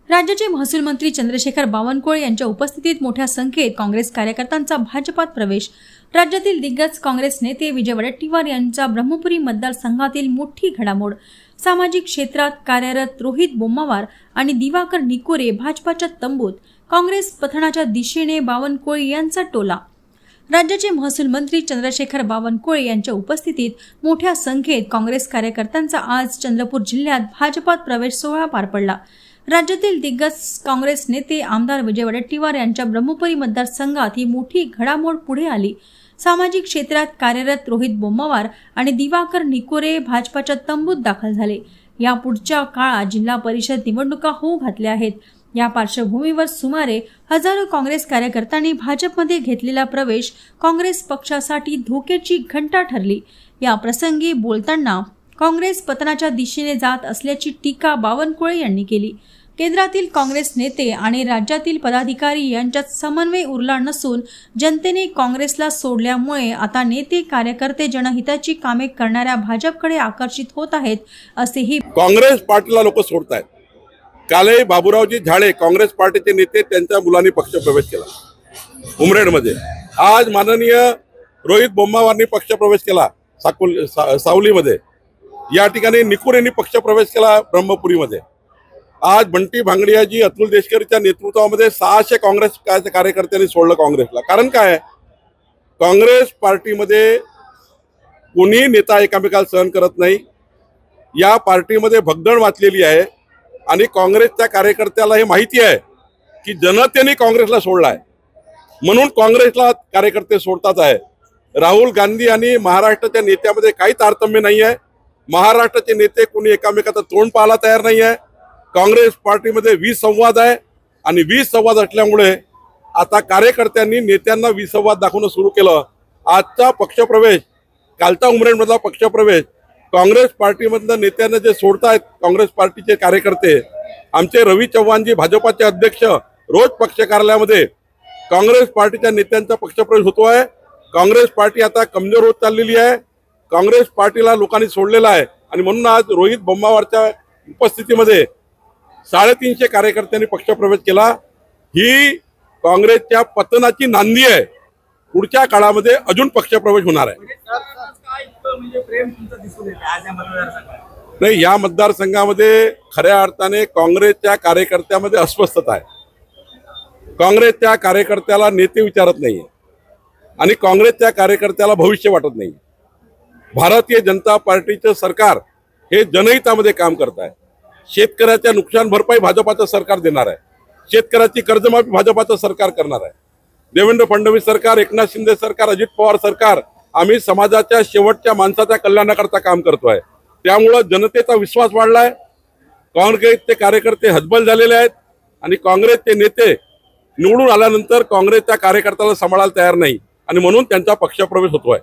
राज्याचे महसूल मंत्री चंद्रशेखर बावनकुळे यांच्या उपस्थितीत मोठ्या संख्येत काँग्रेस कार्यकर्त्यांचा भाजपात प्रवेश। राज्यातील दिग्गज काँग्रेस नेते विजय वडेट्टीवार यांचा ब्रह्मपुरी मतदारसंघातील मोठी घडामोड। सामाजिक क्षेत्रात कार्यरत रोहित बोम्मावार आणि दिवाकर निकोरे भाजपाच्या तंबूत, काँग्रेस पतनाच्या दिशेने बावनकुळे यांचा टोला। राज्याचे महसूल मंत्री चंद्रशेखर बावनकुळे यांच्या उपस्थितीत मोठ्या संख्येत काँग्रेस कार्यकर्त्यांचा आज चंद्रपूर जिल्ह्यात भाजपात प्रवेश सोहळा पार पडला। राज्यातील दिग्गज काँग्रेस नेते आमदार विजय वडेट्टीवार यांच्या ब्रह्मपुरी मतदारसंघात ही मोठी घडामोड पुढे आली। सामाजिक क्षेत्रात कार्यरत रोहित बोम्मावार आणि दिवाकर निकोरे भाजपाच्या तंबूत दाखल झाले। या पुढच्या काळात जिल्हा परिषद निवडणुका होऊ घातल्या आहेत। या पार्श्वभूमीवर सुमारे हजारो काँग्रेस कार्यकर्त्यांनी भाजपमध्ये घेतलेला प्रवेश काँग्रेस पक्षासाठी धोक्याची घंटा ठरली। या प्रसंगी बोलताना काँग्रेस पतनाच्या दिशेने जात असल्याची टीका बावनकुळे यांनी केली। केंद्रातील काँग्रेस नेते आणि राज्यातील पदाधिकारी यांच्यात समन्वय उरला नसून जनतेने काँग्रेसला सोडल्यामुळे आता नेते कार्यकर्ते जनहिताची कामे करणाऱ्या भाजपकडे आकर्षित होत आहेत, असेही काँग्रेस पार्टीला लोक सोडतायत। कालही बाबूरावजी झाडे काँग्रेस पार्टीचे नेते त्यांच्या मुलांनी पक्षप्रवेश केला उमरेडमध्ये। आज माननीय रोहित बोम्मावारनी पक्षप्रवेश केला सावलीमध्ये। या ठिकाणी निकुरेंनी पक्षप्रवेश केला ब्रह्मपुरीमध्ये। आज बंटी भांगडियाजी अतुल देशकरीच्या नेतृत्वामध्ये 600 काँग्रेस कार्यकर्त्यांनी सोडलं काँग्रेसला। कारण काय, काँग्रेस पार्टीमध्ये कोणी नेता एकामेकाला सहन करत नाही। या पार्टीमध्ये भगदड वाचलेली आहे आणि काँग्रेसच्या कार्यकर्त्याला हे माहिती आहे की जनतेने काँग्रेसला सोडला आहे, म्हणून काँग्रेसला कार्यकर्ते सोडतात आहे। राहुल गांधी आणि महाराष्ट्राच्या नेत्यामध्ये काही तारतम्य नाही आहे। महाराष्ट्राचे नेते कोणी एकामेकाचं तोंड पाहायला तयार नाही आहे। काँग्रेस पार्टीमध्ये विसंवाद आहे आणि विसंवाद असल्यामुळे आता कार्यकर्त्यांनी नेत्यांना विसंवाद दाखवणं सुरू केलं। आजचा पक्षप्रवेश, कालचा उमरेडमधला पक्षप्रवेश काँग्रेस पार्टीमधल्या नेत्यांना जे सोडतायत काँग्रेस पार्टीचे कार्यकर्ते, आमचे रवी चव्हाणजी भाजपाचे अध्यक्ष रोज पक्ष कार्यालयामध्ये काँग्रेस पार्टीच्या नेत्यांचा पक्षप्रवेश होतो आहे। काँग्रेस पार्टी आता कमजोर होत चाललेली आहे। काँग्रेस पार्टीला लोकांनी सोडलेला आहे आणि म्हणून आज रोहित बोम्मावारच्या उपस्थितीमध्ये 350 कार्यकर्त्यांनी पक्षप्रवेश केला। ही काँग्रेसच्या पतनाची नांदी आहे। पुढच्या काळामध्ये अजून पक्षप्रवेश होणार आहे। नाही, या मतदारसंघामध्ये खऱ्या अर्थाने काँग्रेसच्या कार्यकर्त्यामध्ये अस्वस्थता आहे। काँग्रेसच्या कार्यकर्त्याला नेते विचारत नाहीये आणि काँग्रेसच्या कार्यकर्त्याला भविष्य वाटत नाही। भारतीय जनता पार्टीचं सरकार हे जनहितामध्ये काम करत आहे। शेतकऱ्याच्या नुकसान भरपाई भाजपाचं सरकार देणार आहे। शेतकऱ्याची कर्जमाफी भाजपाचं सरकार करणार आहे। देवेंद्र फडणवीस सरकार, एकनाथ शिंदे सरकार, अजित पवार सरकार, आम्ही समाजाच्या शेवटच्या माणसाच्या कल्याणाकरता काम करतोय। त्यामुळे जनतेचा विश्वास वाढलाय। काँग्रेसचे कार्यकर्ते हतबल झालेले आहेत आणि काँग्रेसचे नेते निवडून आल्यानंतर काँग्रेसच्या कार्यकर्त्याला सांभाळायला तयार नाही आणि म्हणून त्यांचा पक्षप्रवेश होतोय।